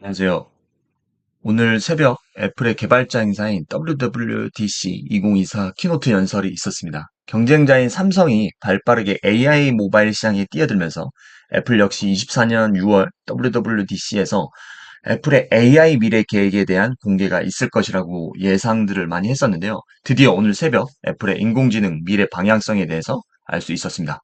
안녕하세요. 오늘 새벽 애플의 개발자 행사인 WWDC 2024 키노트 연설이 있었습니다. 경쟁자인 삼성이 발빠르게 AI 모바일 시장에 뛰어들면서 애플 역시 24년 6월 WWDC에서 애플의 AI 미래 계획에 대한 공개가 있을 것이라고 예상들을 많이 했었는데요. 드디어 오늘 새벽 애플의 인공지능 미래 방향성에 대해서 알 수 있었습니다.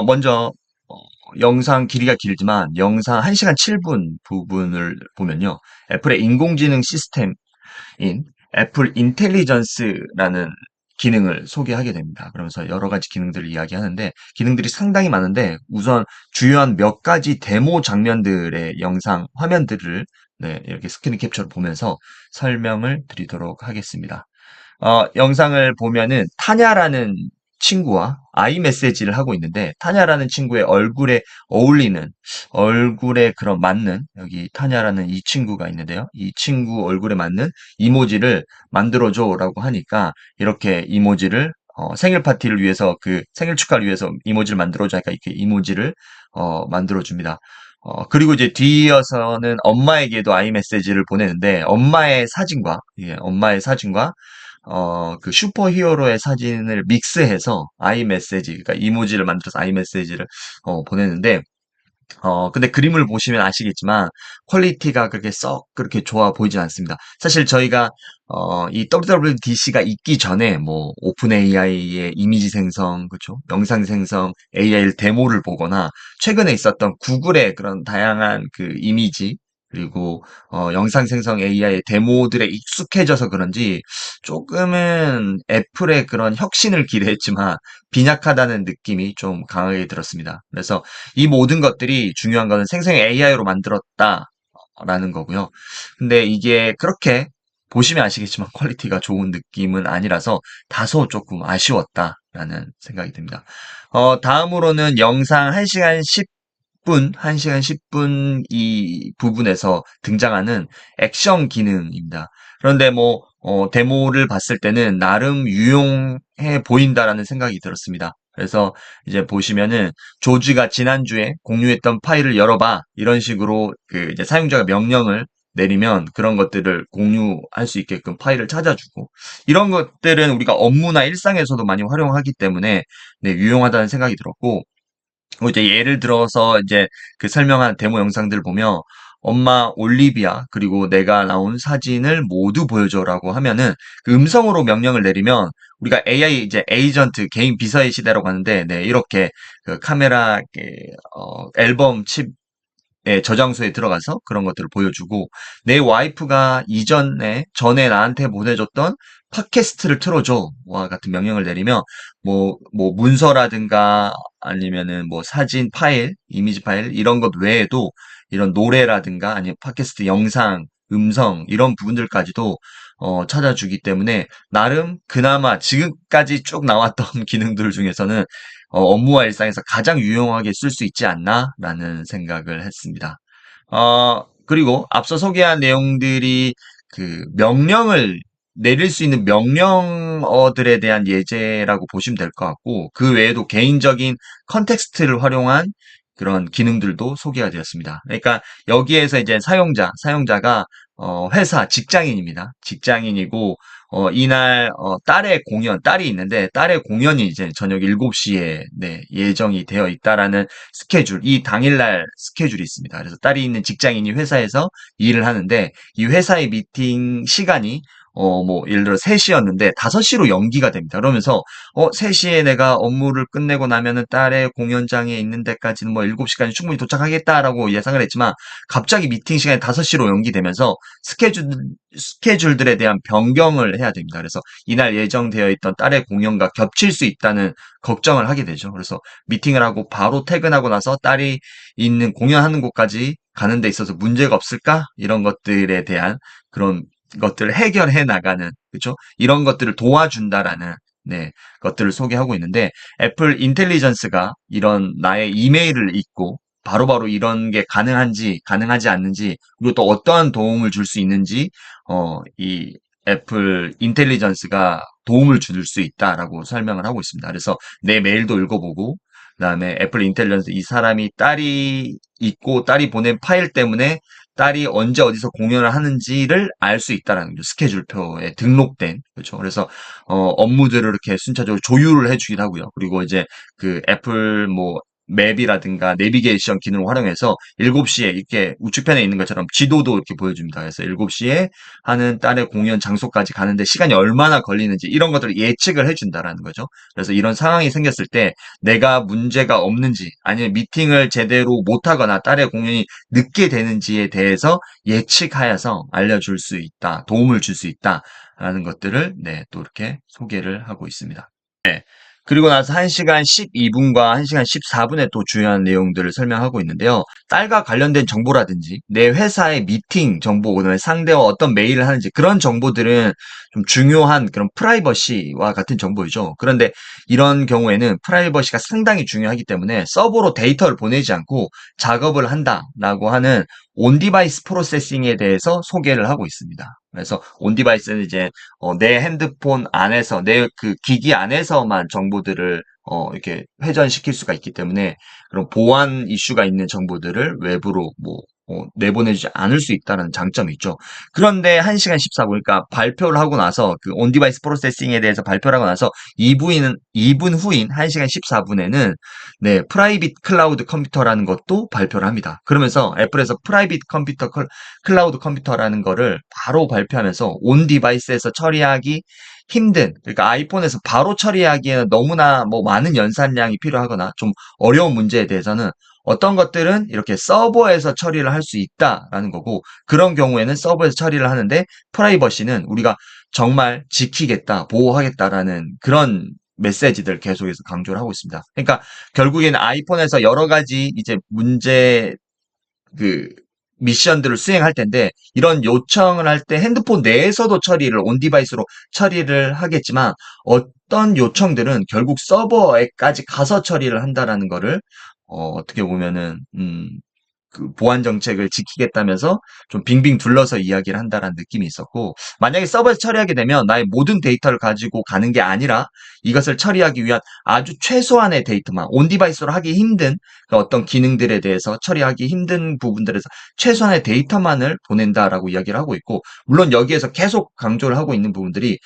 먼저 어, 영상 길이가 길지만 영상 1시간 7분 부분을 보면요. 애플의 인공지능 시스템인 애플 인텔리전스라는 기능을 소개하게 됩니다. 그러면서 여러 가지 기능들을 이야기하는데 기능들이 상당히 많은데 우선 주요한 몇 가지 데모 장면들의 영상 화면들을 이렇게 스크린 캡처를 보면서 설명을 드리도록 하겠습니다. 영상을 보면은 타냐라는 친구와 아이 메시지를 하고 있는데 타냐라는 친구의 얼굴에 그런 맞는 여기 타냐라는 이 친구가 있는데요. 이 친구 얼굴에 맞는 이모지를 만들어줘라고 하니까 이렇게 이모지를 생일 파티를 위해서 그 생일 축하를 위해서 이모지를 만들어줘 하니까 이렇게 이모지를 만들어줍니다. 그리고 이제 뒤이어서는 엄마에게도 아이 메시지를 보내는데 엄마의 사진과 그 슈퍼히어로의 사진을 믹스해서 아이 메시지, 그러니까 이모지를 만들어서 아이 메시지를 보내는데, 근데 그림을 보시면 아시겠지만, 퀄리티가 그렇게 썩 그렇게 좋아 보이진 않습니다. 사실 저희가, 이 WWDC가 있기 전에, 뭐, 오픈 AI의 이미지 생성, 그쵸? 영상 생성, AI 데모를 보거나, 최근에 있었던 구글의 그런 다양한 그 이미지, 그리고, 영상 생성 AI의 데모들에 익숙해져서 그런지, 조금은 애플의 그런 혁신을 기대했지만, 빈약하다는 느낌이 좀 강하게 들었습니다. 그래서 이 모든 것들이 중요한 거는 생성 AI로 만들었다라는 거고요. 근데 이게 그렇게 보시면 아시겠지만 퀄리티가 좋은 느낌은 아니라서 다소 조금 아쉬웠다라는 생각이 듭니다. 다음으로는 영상 1시간 10분 이 부분에서 등장하는 액션 기능입니다. 그런데 뭐, 데모를 봤을 때는 나름 유용해 보인다라는 생각이 들었습니다. 그래서 이제 보시면은 조지가 지난주에 공유했던 파일을 열어봐. 이런 식으로 그 이제 사용자가 명령을 내리면 그런 것들을 공유할 수 있게끔 파일을 찾아주고 이런 것들은 우리가 업무나 일상에서도 많이 활용하기 때문에 유용하다는 생각이 들었고 뭐 이제 예를 들어서 이제 그 설명한 데모 영상들 보면 엄마 올리비아 그리고 내가 나온 사진을 모두 보여줘라고 하면은 그 음성으로 명령을 내리면 우리가 AI 이제 에이전트 개인 비서의 시대라고 하는데 이렇게 그 카메라 앨범 저장소에 들어가서 그런 것들을 보여주고 내 와이프가 전에 나한테 보내줬던 팟캐스트를 틀어줘와 같은 명령을 내리면 뭐 문서라든가 아니면은 뭐 사진 파일, 이미지 파일 이런 것 외에도 이런 노래라든가 아니면 팟캐스트 영상, 음성 이런 부분들까지도 찾아주기 때문에 나름 그나마 지금까지 쭉 나왔던 기능들 중에서는 업무와 일상에서 가장 유용하게 쓸 수 있지 않나라는 생각을 했습니다. 그리고 앞서 소개한 내용들이 그 명령을 내릴 수 있는 명령어들에 대한 예제라고 보시면 될 것 같고, 그 외에도 개인적인 컨텍스트를 활용한 그런 기능들도 소개가 되었습니다. 그러니까 여기에서 이제 사용자가 회사 직장인입니다. 직장인이고 이날 딸이 있는데 딸의 공연이 이제 저녁 7시에 예정이 되어 있다라는 이 당일날 스케줄이 있습니다. 그래서 딸이 있는 직장인이 회사에서 일을 하는데 이 회사의 미팅 시간이 뭐 예를 들어 3시였는데 5시로 연기가 됩니다. 그러면서 3시에 내가 업무를 끝내고 나면은 딸의 공연장에 있는 데까지는 뭐 7시까지 충분히 도착하겠다라고 예상을 했지만 갑자기 미팅 시간이 5시로 연기되면서 스케줄 스케줄들에 대한 변경을 해야 됩니다. 그래서 이날 예정되어 있던 딸의 공연과 겹칠 수 있다는 걱정을 하게 되죠. 그래서 미팅을 하고 바로 퇴근하고 나서 딸이 있는 공연하는 곳까지 가는 데 있어서 문제가 없을까? 이런 것들에 대한 그런 것들을 해결해 나가는, 그렇죠? 이런 것들을 도와준다라는 것들을 소개하고 있는데 애플 인텔리전스가 이런 나의 이메일을 읽고 바로바로 이런 게 가능한지 가능하지 않는지 그리고 또 어떠한 도움을 줄 수 있는지 이 애플 인텔리전스가 도움을 줄 수 있다라고 설명을 하고 있습니다. 그래서 내 메일도 읽어보고 그다음에 애플 인텔리전스 이 사람이 딸이 있고 딸이 보낸 파일 때문에 딸이 언제 어디서 공연을 하는지를 알 수 있다라는 거죠. 스케줄표에 등록된. 그렇죠. 그래서 업무들을 이렇게 순차적으로 조율을 해주기도 하고요. 그리고 이제 그 애플 뭐 맵이라든가 내비게이션 기능을 활용해서 7시에 이렇게 우측편에 있는 것처럼 지도도 이렇게 보여줍니다. 그래서 7시에 하는 딸의 공연 장소까지 가는데 시간이 얼마나 걸리는지 이런 것들을 예측을 해준다라는 거죠. 그래서 이런 상황이 생겼을 때 내가 문제가 없는지 아니면 미팅을 제대로 못하거나 딸의 공연이 늦게 되는지에 대해서 예측하여서 알려줄 수 있다, 도움을 줄 수 있다라는 것들을 네, 또 이렇게 소개를 하고 있습니다. 네. 그리고 나서 1시간 12분과 1시간 14분에 또 중요한 내용들을 설명하고 있는데요. 딸과 관련된 정보라든지 내 회사의 미팅 정보, 그다음에 상대와 어떤 메일을 하는지 그런 정보들은 좀 중요한 그런 프라이버시와 같은 정보이죠. 그런데 이런 경우에는 프라이버시가 상당히 중요하기 때문에 서버로 데이터를 보내지 않고 작업을 한다라고 하는 온디바이스 프로세싱에 대해서 소개를 하고 있습니다. 그래서 온디바이스는 이제 내 핸드폰 안에서 내 그 기기 안에서만 정보들을 이렇게 회전시킬 수가 있기 때문에 그런 보안 이슈가 있는 정보들을 외부로 뭐 내보내지 않을 수 있다는 장점이 있죠. 그런데 1시간 14분, 그러니까 발표를 하고 나서 그 온디바이스 프로세싱에 대해서 발표를 하고 나서 2분 후인 1시간 14분에는 네, 프라이빗 클라우드 컴퓨터라는 것도 발표를 합니다. 그러면서 애플에서 프라이빗 컴퓨터 클라우드 컴퓨터라는 거를 바로 발표하면서 온 디바이스에서 처리하기 힘든, 그러니까 아이폰에서 바로 처리하기에는 너무나 뭐 많은 연산량이 필요하거나 좀 어려운 문제에 대해서는 어떤 것들은 이렇게 서버에서 처리를 할 수 있다라는 거고, 그런 경우에는 서버에서 처리를 하는데 프라이버시는 우리가 정말 지키겠다, 보호하겠다라는 그런 메시지들 계속해서 강조를 하고 있습니다. 그러니까 결국에는 아이폰에서 여러 가지 이제 문제 그 미션들을 수행할 텐데 이런 요청을 할 때 핸드폰 내에서도 처리를 온 디바이스로 처리를 하겠지만 어떤 요청들은 결국 서버에까지 가서 처리를 한다라는 거를 어떻게 보면은 그 보안 정책을 지키겠다면서 좀 빙빙 둘러서 이야기를 한다라는 느낌이 있었고, 만약에 서버에서 처리하게 되면 나의 모든 데이터를 가지고 가는 게 아니라 이것을 처리하기 위한 아주 최소한의 데이터만 온 디바이스로 하기 힘든 그 어떤 기능들에 대해서 처리하기 힘든 부분들에서 최소한의 데이터만을 보낸다라고 이야기를 하고 있고, 물론 여기에서 계속 강조를 하고 있는 부분들이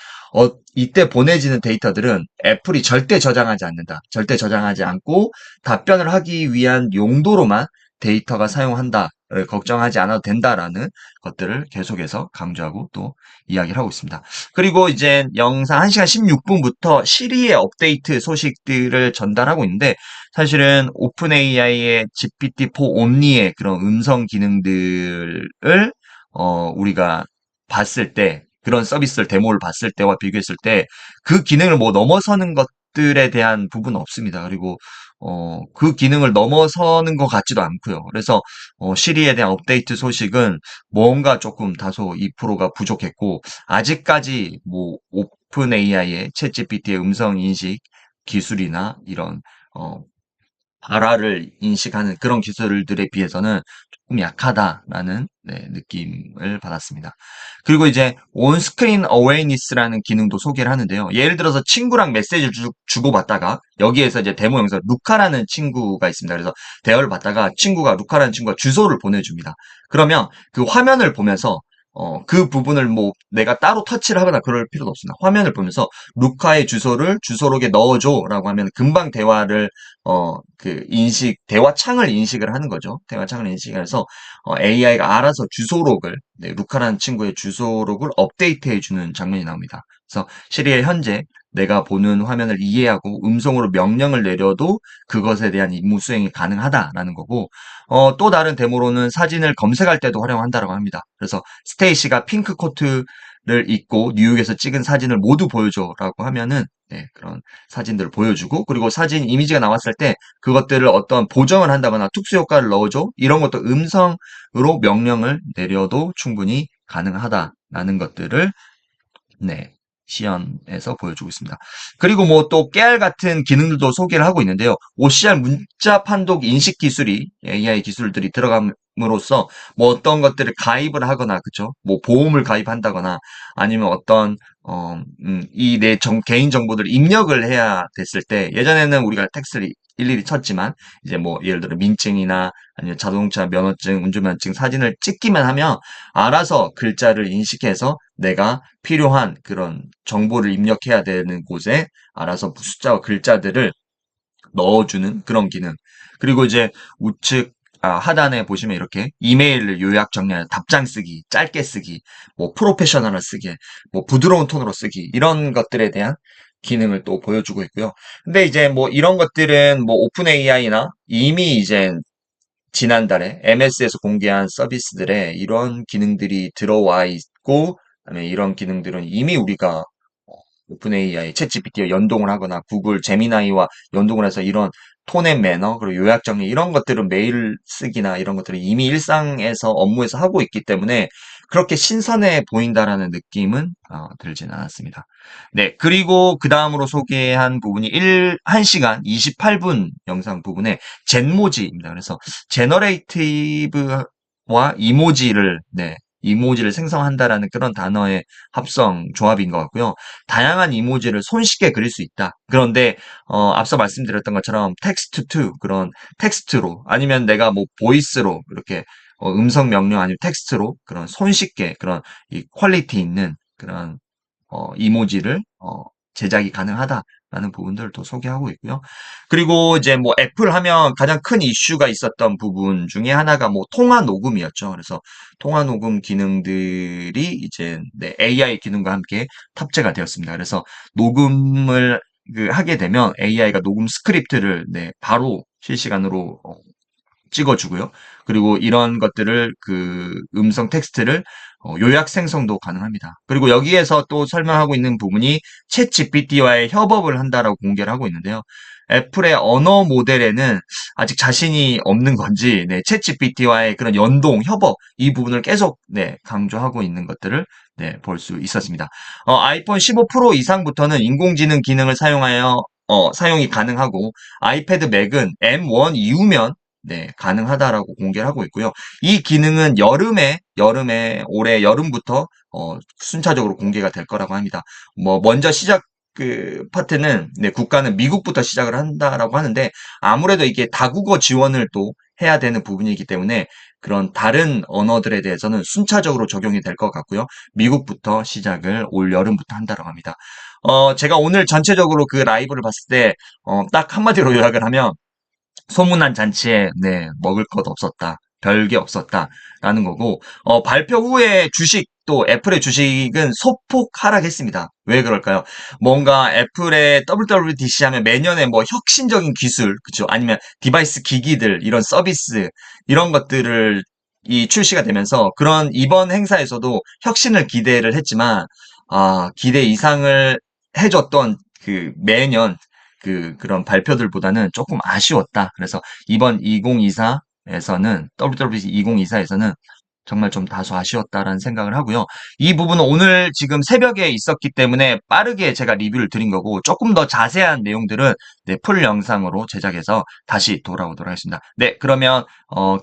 이때 보내지는 데이터들은 애플이 절대 저장하지 않는다. 절대 저장하지 않고 답변을 하기 위한 용도로만 데이터가 사용한다. 걱정하지 않아도 된다라는 것들을 계속해서 강조하고 또 이야기를 하고 있습니다. 그리고 이제 영상 1시간 16분부터 시리의 업데이트 소식들을 전달하고 있는데 사실은 오픈 AI의 GPT-4 옴니의 그런 음성 기능들을 우리가 봤을 때 그런 서비스를 데모를 봤을 때와 비교했을 때 그 기능을 뭐 넘어서는 것들에 대한 부분은 없습니다. 그리고 그 기능을 넘어서는 것 같지도 않고요. 그래서 시리에 대한 업데이트 소식은 뭔가 조금 다소 2%가 부족했고 아직까지 뭐 오픈 AI의 챗 GPT의 음성 인식 기술이나 이런 어, 발화를 인식하는 그런 기술들에 비해서는 조금 약하다라는 네, 느낌을 받았습니다. 그리고 이제 온스크린 어웨이니스라는 기능도 소개를 하는데요. 예를 들어서 친구랑 메시지를 주고받다가 여기에서 이제 데모 영상 루카라는 친구가 있습니다. 그래서 대화를 받다가 루카라는 친구가 주소를 보내줍니다. 그러면 그 화면을 보면서 그 부분을 뭐 내가 따로 터치를 하거나 그럴 필요도 없습니다. 화면을 보면서 루카의 주소를 주소록에 넣어줘라고 하면 금방 대화를 대화 창을 인식을 하는 거죠. 대화 창을 인식해서 AI가 알아서 주소록을 네, 루카라는 친구의 주소록을 업데이트해주는 장면이 나옵니다. 그래서 시리에 현재 내가 보는 화면을 이해하고 음성으로 명령을 내려도 그것에 대한 임무 수행이 가능하다라는 거고 또 다른 데모로는 사진을 검색할 때도 활용한다라고 합니다. 그래서 스테이시가 핑크 코트를 입고 뉴욕에서 찍은 사진을 모두 보여줘라고 하면은 네, 그런 사진들을 보여주고 그리고 사진 이미지가 나왔을 때 그것들을 어떤 보정을 한다거나 특수 효과를 넣어줘 이런 것도 음성으로 명령을 내려도 충분히 가능하다라는 것들을 네, 시연에서 보여주고 있습니다. 그리고 뭐 또 깨알 같은 기능들도 소개를 하고 있는데요. OCR 문자 판독 인식 기술이 AI 기술들이 들어감으로써 뭐 어떤 것들을 가입을 하거나 그쵸? 뭐 보험을 가입한다거나 아니면 어떤 이 내 개인 정보들을 입력을 해야 됐을 때 예전에는 우리가 텍스트를 일일이 쳤지만 이제 뭐 예를 들어 민증이나 아니면 자동차 면허증, 운전면허증 사진을 찍기만 하면 알아서 글자를 인식해서 내가 필요한 그런 정보를 입력해야 되는 곳에 알아서 숫자와 글자들을 넣어주는 그런 기능. 그리고 이제 우측 하단에 보시면 이렇게 이메일을 요약 정리하는 답장 쓰기, 짧게 쓰기, 뭐 프로페셔널한 쓰기, 뭐 부드러운 톤으로 쓰기 이런 것들에 대한 기능을 또 보여주고 있고요. 근데 이제 뭐 이런 것들은 뭐 오픈 AI나 이미 이제 지난달에 MS에서 공개한 서비스들에 이런 기능들이 들어와 있고, 그다음에 이런 기능들은 이미 우리가 오픈 AI, 챗 GPT와 연동을 하거나 구글 제미나이와 연동을 해서 이런 톤앤 매너, 그리고 요약 정리 이런 것들은 메일 쓰기나 이런 것들을 이미 일상에서 업무에서 하고 있기 때문에 그렇게 신선해 보인다라는 느낌은 들진 않았습니다. 네, 그리고 그 다음으로 소개한 부분이 1시간 28분 영상 부분에 젠모지입니다. 그래서 제너레이티브와 이모지를, 네, 이모지를 생성한다라는 그런 단어의 합성 조합인 것 같고요. 다양한 이모지를 손쉽게 그릴 수 있다. 그런데 앞서 말씀드렸던 것처럼 텍스트 투 그런 텍스트로 아니면 내가 뭐 보이스로 이렇게 음성 명령 아니면 텍스트로 그런 손쉽게 그런 이 퀄리티 있는 그런 이모지를 제작이 가능하다라는 부분들을 또 소개하고 있고요. 그리고 이제 뭐 애플 하면 가장 큰 이슈가 있었던 부분 중에 하나가 뭐 통화 녹음이었죠. 그래서 통화 녹음 기능들이 이제 네, AI 기능과 함께 탑재가 되었습니다. 그래서 녹음을 하게 되면 AI가 녹음 스크립트를 네, 바로 실시간으로 찍어주고요. 그리고 이런 것들을 음성 텍스트를 요약 생성도 가능합니다. 그리고 여기에서 또 설명하고 있는 부분이 챗 GPT와의 협업을 한다라고 공개를 하고 있는데요. 애플의 언어 모델에는 아직 자신이 없는 건지, 네, 챗 GPT와의 그런 연동, 협업, 이 부분을 계속, 네, 강조하고 있는 것들을, 네, 볼 수 있었습니다. 아이폰 15 프로 이상부터는 인공지능 기능을 사용이 가능하고, 아이패드 맥은 M1 이후면 네, 가능하다라고 공개를 하고 있고요. 이 기능은 여름에 올해 여름부터 순차적으로 공개가 될 거라고 합니다. 뭐 먼저 시작 파트는 네, 국가는 미국부터 시작을 한다라고 하는데 아무래도 이게 다국어 지원을 또 해야 되는 부분이기 때문에 그런 다른 언어들에 대해서는 순차적으로 적용이 될 것 같고요. 미국부터 시작을 올 여름부터 한다라고 합니다. 제가 오늘 전체적으로 그 라이브를 봤을 때 딱 한마디로 요약을 하면 소문난 잔치에 네, 먹을 것 없었다. 별게 없었다라는 거고 발표 후에 또 애플의 주식은 소폭 하락했습니다. 왜 그럴까요? 뭔가 애플의 WWDC 하면 매년에 뭐 혁신적인 기술, 그죠? 아니면 디바이스 기기들 이런 서비스 이런 것들을 이 출시가 되면서 그런 이번 행사에서도 혁신을 기대를 했지만 기대 이상을 해줬던 매년 그런 발표들보다는 조금 아쉬웠다. 그래서 이번 2024에서는, WWDC 2024에서는 정말 좀 다소 아쉬웠다라는 생각을 하고요. 이 부분은 오늘 지금 새벽에 있었기 때문에 빠르게 제가 리뷰를 드린 거고, 조금 더 자세한 내용들은 네, 풀 영상으로 제작해서 다시 돌아오도록 하겠습니다. 네, 그러면,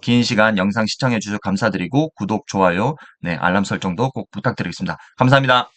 긴 시간 영상 시청해주셔서 감사드리고, 구독, 좋아요, 네, 알람 설정도 꼭 부탁드리겠습니다. 감사합니다.